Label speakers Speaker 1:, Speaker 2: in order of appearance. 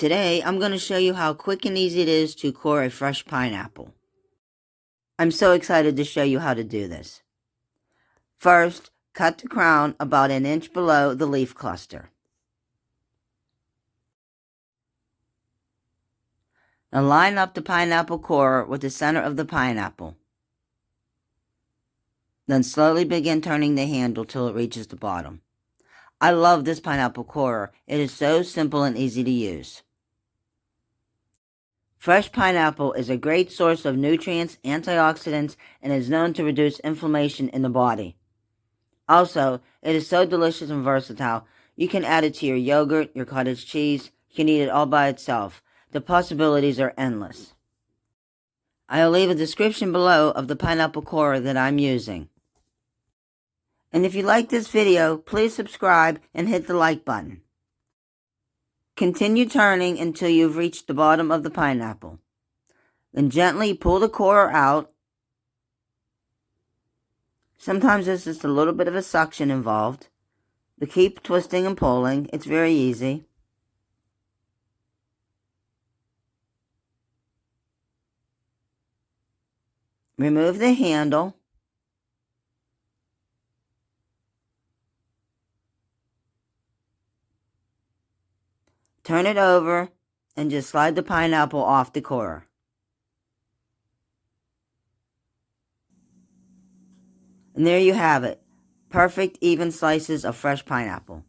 Speaker 1: Today, I'm going to show you how quick and easy it is to core a fresh pineapple. I'm so excited to show you how to do this. First, cut the crown about an inch below the leaf cluster. Now line up the pineapple core with the center of the pineapple. Then slowly begin turning the handle till it reaches the bottom. I love this pineapple corer. It is so simple and easy to use. Fresh pineapple is a great source of nutrients, antioxidants, and is known to reduce inflammation in the body. Also, it is so delicious and versatile. You can add it to your yogurt, your cottage cheese. You can eat it all by itself. The possibilities are endless. I'll leave a description below of the pineapple corer that I'm using. And if you like this video, please subscribe and hit the like button. Continue turning until you've reached the bottom of the pineapple. Then gently pull the corer out. Sometimes there's just a little bit of a suction involved. But keep twisting and pulling. It's very easy. Remove the handle. Turn it over and just slide the pineapple off the corer. And there you have it. Perfect even slices of fresh pineapple.